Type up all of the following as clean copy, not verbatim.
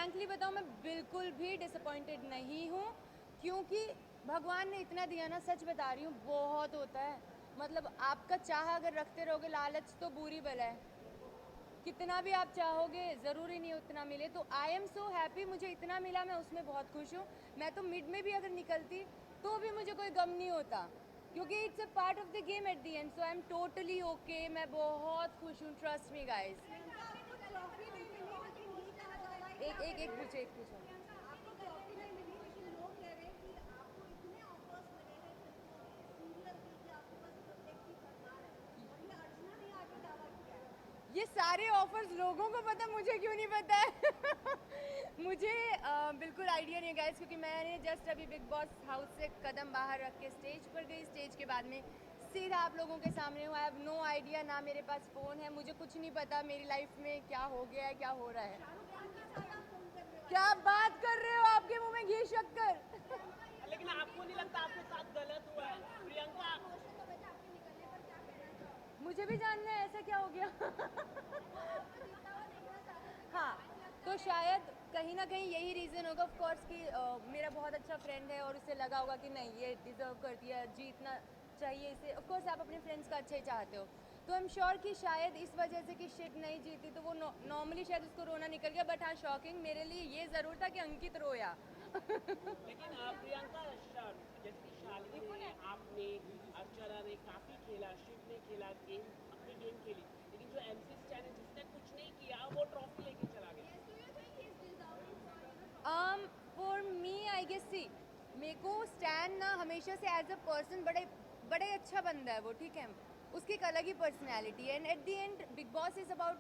Frankly बताऊँ, मैं बिल्कुल भी डिसअपॉइंटेड नहीं हूँ, क्योंकि भगवान ने इतना दिया ना, सच बता रही हूँ, बहुत होता है। मतलब आपका चाह अगर रखते रहोगे, लालच तो बुरी बला है। कितना भी आप चाहोगे, ज़रूरी नहीं उतना मिले। तो आई एम सो हैप्पी, मुझे इतना मिला, मैं उसमें बहुत खुश हूँ। मैं तो मिड में भी अगर निकलती तो भी मुझे कोई गम नहीं होता, क्योंकि it's a part of the game at the and. So I am totally okay, मैं बहुत खुश हूँ, ट्रस्ट मी गाइस। एक एक एक पूछो, एक पूछो। ये सारे ऑफर्स लोगों को पता, मुझे क्यों नहीं पता है? मुझे बिल्कुल आइडिया नहीं है गाइस, क्योंकि मैंने जस्ट अभी बिग बॉस हाउस से कदम बाहर रख के स्टेज पर गई। स्टेज के बाद में सीधा आप लोगों के सामने हूँ। आई हैव नो आइडिया, ना मेरे पास फ़ोन है, मुझे कुछ नहीं पता मेरी लाइफ में क्या हो गया है, क्या हो रहा है। क्या बात कर रहे हो, आपके मुंह में घी शक्कर? लेकिन आपको नहीं लगता आपके साथ गलत हुआ है प्रियंका? मुझे भी जानना है ऐसा क्या हो गया। हाँ, तो शायद कहीं ना कहीं यही रीज़न होगा ऑफ कोर्स कि मेरा बहुत अच्छा फ्रेंड है और उसे लगा होगा कि नहीं, ये डिज़र्व करती है, जीतना चाहिए इसे। ऑफ कोर्स आप अपने फ्रेंड्स का अच्छा ही चाहते हो, तो आई एम श्योर कि शायद इस वजह से कि शिट नहीं जीती तो वो नॉर्मली शायद उसको रोना निकल गया। बट हाँ, शॉकिंग मेरे लिए ये ज़रूर था कि अंकित रोया। लेकिन प्रियंका जैसे कि शालिनी ने, आपने, अर्चना ने काफी खेला, शिव ने खेला, गेम अपनी गेम खेली, लेकिन जो एमसी स्टैन है जिसने कुछ नहीं किया वो ट्रॉफी लेके चला गया। फॉर मी आई गेस, सी मेरे को स्टैन ना हमेशा से एज अ पर्सन बड़े बड़े अच्छा बंदा है वो, ठीक है। उसकी एक अलग ही पर्सनैलिटी है, and eight the and big boss is about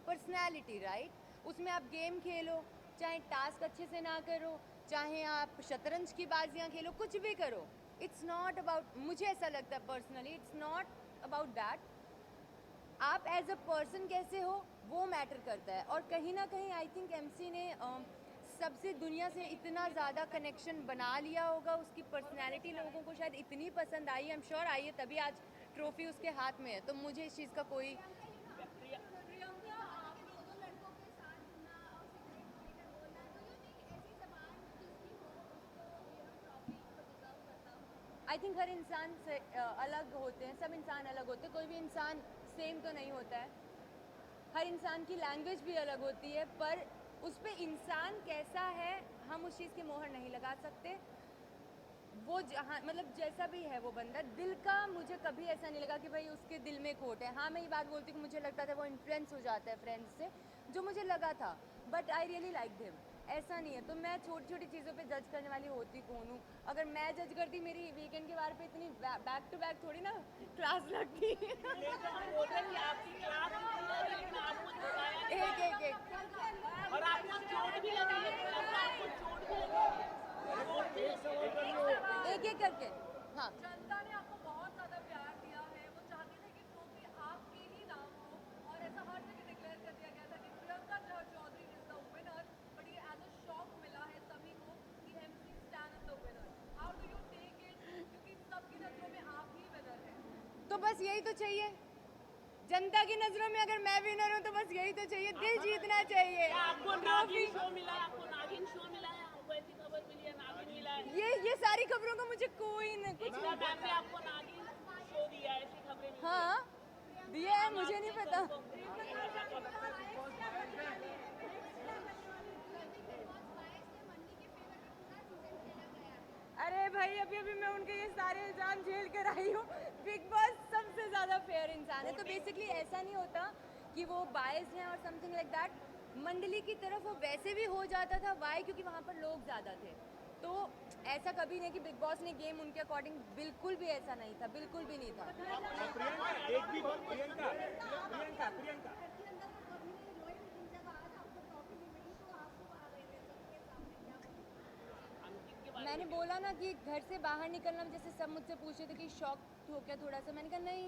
personality, right. उसमें आप गेम खेलो, चाहे टास्क अच्छे से ना करो, चाहे आप शतरंज की बाजियाँ खेलो, कुछ भी करो, इट्स नॉट अबाउट, मुझे ऐसा लगता है personally, it's not about that. आप एज अ पर्सन कैसे हो वो मैटर करता है। और कहीं ना कहीं आई थिंक एमसी ने सबसे दुनिया से इतना ज़्यादा कनेक्शन बना लिया होगा, उसकी पर्सनैलिटी लोगों को शायद इतनी पसंद आई, आई एम श्योर आई है, तभी आज ट्रॉफी उसके हाथ में है। तो मुझे इस चीज़ का कोई, आई थिंक हर इंसान से अलग होते हैं, सब इंसान अलग होते हैं, कोई भी इंसान सेम तो नहीं होता है। हर इंसान की लैंग्वेज भी अलग होती है, पर उस पर इंसान कैसा है हम उस चीज़ की मोहर नहीं लगा सकते। वो जहाँ मतलब जैसा भी है वो बंदा, दिल का मुझे कभी ऐसा नहीं लगा कि भाई उसके दिल में खोट है। हाँ, मैं ये बात बोलती हूँ कि मुझे लगता था वो इन्फ्लुएंस हो जाता है फ्रेंड्स से, जो मुझे लगा था, but I really like him. ऐसा नहीं है, तो मैं छोटी छोटी चीज़ों पे जज करने वाली होती कौन हूँ? अगर मैं जज करती, मेरी वीकेंड के बार पे इतनी बैक टू बैक थोड़ी ना क्लास लगती। लेकिन हम बोल रहे हैं कि आपकी क्लास इतनी लगी, लेकिन आपको जिताया नहीं एक गया। एक एक, और आपको चोट भी लगी है प्रियंका, आपको चोट भी लगी है, चोट भी लगी है। एक एक करके। हाँ, जनता ने आपको बहुत ज्यादा प्यार दिया है, वो चाहती थी कि ट्रॉफी आपके ही नाम हो, और ऐसा हर जगह डिक्लेयर कर दिया गया था कि Priyanka Chaudhary is the winner. But ये एज अ शॉक मिला है सभी को कि MC Stan is the winner. How do you take it, क्योंकि सबकी नजरों में आप ही विनर हैं। तो बस यही तो चाहिए जनता की नजरों में, अगर मैं विनर हूँ तो बस यही तो चाहिए, दिल जीतना चाहिए। क्या आपको ट्रॉफी, नागिन शो मिला है? आपको नागिन शो मिला है? हमको ऐसी खबर मिली है नागिन मिला है। ये सारी खबरों का मुझे कोई न कुछ एकता नहीं मैम ने पता। आपको नागिन शो दिया है, ऐसी खबरें मिली है। हाँ, दिया है, हम मुझे नहीं आपसे पता। अरे भाई, अभी अभी मैं उनके ये सारे इल्जाम झेल कर आई हूँ। बिग बॉस सबसे ज़्यादा फेयर इंसान है, तो बेसिकली ऐसा नहीं होता कि वो बायस्ड हैं और समथिंग लाइक दैट। मंडली की तरफ वो वैसे भी हो जाता था, वाई, क्योंकि वहाँ पर लोग ज़्यादा थे। तो ऐसा कभी नहीं कि बिग बॉस ने गेम उनके अकॉर्डिंग, बिल्कुल भी ऐसा नहीं था, बिल्कुल भी नहीं था। प्रियंका एक भी बात, प्रियंका प्रियंका प्रियंका अंकित के बारे मैंने में बोला ना कि घर से बाहर निकलना, जैसे सब मुझसे पूछ रहे थे कि शॉक हो क्या थोड़ा सा, मैंने कहा नहीं,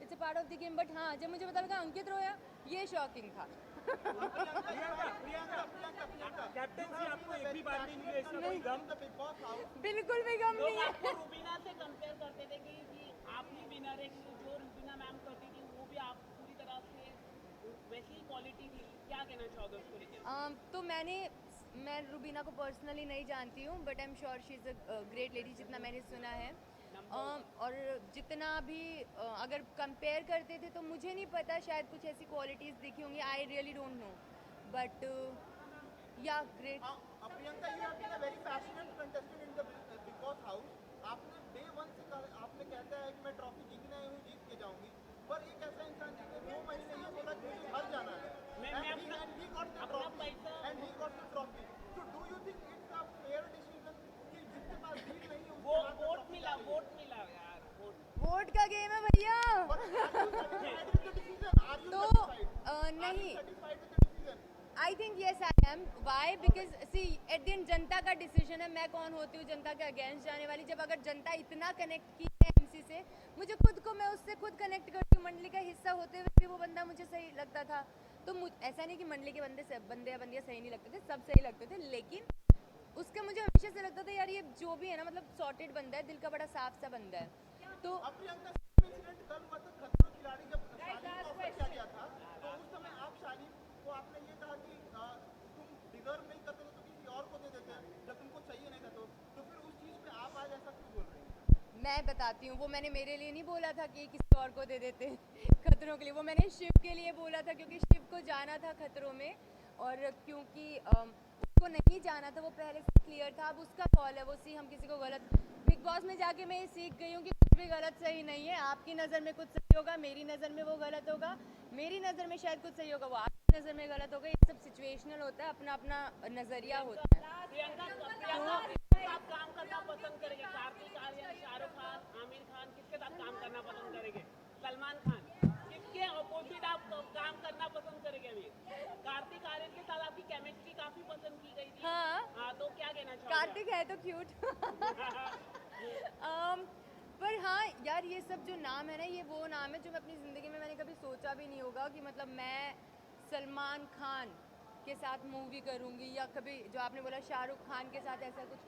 it's a part of the game. But हाँ, जब मुझे पता लगा अंकित रोया, ये शॉकिंग था। प्रियंका प्रियंका प्रियंका कैप्टनसी आपको एक भी बार नहीं मिली, इसका कोई गम? बिल्कुल भी गम लोग नहीं है। आपको रूबीना से कंपेयर करते थे कि आप ही विनर है, कि जो रूबीना मैम करती थी वो भी आप पूरी तरह से वैसी ही क्वालिटी थी। क्या कहना चाहोगे उसको लेकर? तो मैंने मैं रुबीना को पर्सनली नहीं जानती हूँ, but I am sure she is a great lady, जितना मैंने सुना है। और जितना भी अगर कंपेयर करते थे तो मुझे नहीं पता, शायद कुछ ऐसी क्वालिटीज़ दिखी होंगी, I really don't know, but yeah great. Priyanka, you have been a very passionate contestant in the Bigg Boss house. आपने डे वन से आपने कहता है कि मैं ट्रॉफी जीतने आई हूँ, जीत के जाऊंगी, पर एक ऐसा इंसान जिसने 2 महीने ये बोला कि मुझे घर जाना है, and he got the trophy, and he got the trophy. So do you think it's a fair decision कि जिसके पास जीत नहीं है वो उसके वोट मिला यार, वोट का गेम है भैया। तो नहीं, I think yes I am. Why? Because see at the end जनता का डिसीजन है, मैं कौन होती हूँ जनता के अगेंस्ट जाने वाली। जब अगर जनता इतना कनेक्ट की है एमसी से, मुझे खुद को, मैं उससे खुद कनेक्ट करती हूँ। मंडली का हिस्सा होते हुए भी वो बंदा मुझे सही लगता था, तो ऐसा नहीं कि मंडली के बंदे या बंदियाँ सही नहीं लगते थे, सब सही लगते थे, लेकिन उसका मुझे हमेशा से लगता था यार ये जो भी है ना, मतलब सॉर्टेड बंदा है, दिल का बड़ा साफ सा बंदा है। तो प्रियंका, इंसिडेंट कल मतलब खतरों के खिलाड़ी जब शालीन को ऑफर किया गया था, तो उस समय आप शालीन को आपने ये कहा कि तुम डिजर्व नहीं करते तो किसी और को दे देते, जब तुमको चाहिए नहीं था तो फिर उस चीज पे आप आज ऐसा क्यों बोल रहे हैं? मैं बताती हूँ, वो मैंने मेरे लिए नहीं बोला था कि किसी और को दे देते खतरों के लिए, वो मैंने शिव के लिए बोला था, क्योंकि शिव को जाना था खतरों में, और क्योंकि उसको नहीं जाना था, वो पहले से क्लियर था। अब उसका कॉल है, वो हम किसी को गलत, बिग बॉस में जाके मैं ये सीख गई हूँ कि कुछ भी गलत सही नहीं है। आपकी नज़र में कुछ सही होगा, मेरी नज़र में वो गलत होगा, मेरी नज़र में शायद कुछ सही होगा, वो आपकी नज़र में गलत होगा। ये सब सिचुएशनल होता है, अपना अपना नज़रिया होता है। प्रियंका आप काम करना पसंद करेंगे? कार्तिक आर्यन, शाहरुख खान, आमिर खान, किसके साथ काम करना पसंद करेंगे? सलमान खान, किसके अपोजिट आप काम करना पसंद करेंगे? अभी कार्तिक आर्यन के साथ आपकी केमिस्ट्री काफी पसंद की गई थी। हाँ, तो क्या कहना चाहोगे? कार्तिक है तो क्यूट। पर हाँ यार, ये सब जो नाम है ना, ये वो नाम है जो मैं अपनी ज़िंदगी में मैंने कभी सोचा भी नहीं होगा कि मतलब मैं सलमान खान के साथ मूवी करूँगी, या कभी जो आपने बोला शाहरुख खान के साथ ऐसा कुछ।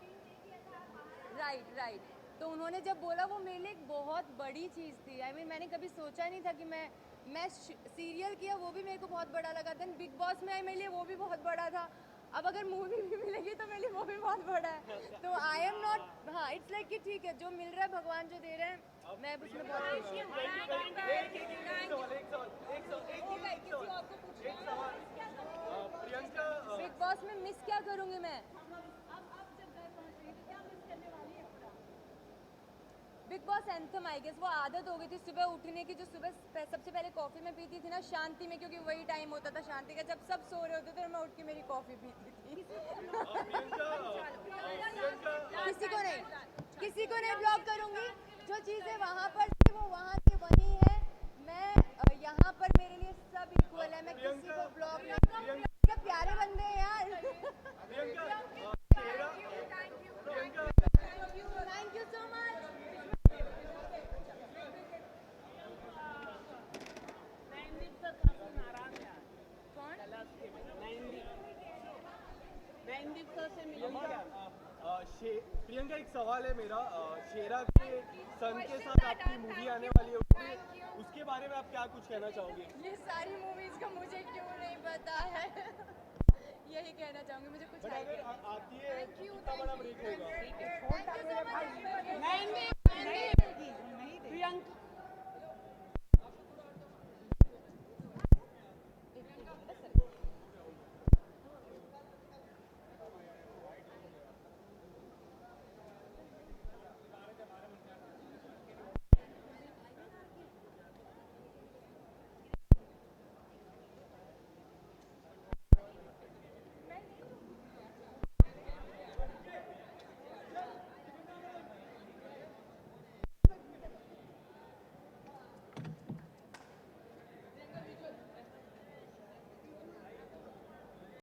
राइट। तो उन्होंने जब बोला, वो मेरे लिए एक बहुत बड़ी चीज़ थी। आई मीन मैंने कभी सोचा नहीं था कि मैं सीरियल किया, वो भी मेरे को बहुत बड़ा लगा। देन बिग बॉस में आई, मेरे लिए वो भी बहुत बड़ा था। अब अगर मूवी भी मिलेगी तो मेरे लिए वो भी बहुत बड़ा है। तो आई एम नॉट, हाँ, इट्स लाइक कि ठीक है, जो मिल रहा है भगवान जो दे रहे हैं, मैं उसमें बहुत खुश हूँ। बिग बॉस में मिस क्या करूँगी मैं? Bigg Boss anthem, I guess वो आदत हो गई थी सुबह उठने की, जो सुबह सबसे पहले कॉफ़ी में पीती थी ना शांति में, क्योंकि वही टाइम होता था शांति का, जब सब सो रहे होते थे मैं उठ के मेरी कॉफ़ी पीती थी। किसी को नहीं ब्लॉक करूँगी। जो चीज़ें वहाँ पर थी वो वहाँ की वही है। मैं यहाँ पर मेरे लिए सब इक्वल है, मैं किसी को ब्लॉक नहीं, सब प्यारे बंदे हैं यार। Thank you so much. Priyanka, एक सवाल है मेरा, शेरा के सन के साथ आपकी मूवी आने वाली है, उसके बारे में आप क्या कुछ कहना चाहोगे? ये सारी मूवीज का मुझे क्यों नहीं पता है? यही कहना चाहूंगी, मुझे कुछ अगर आती है कितना बड़ा ब्रेक होगा? प्रियंका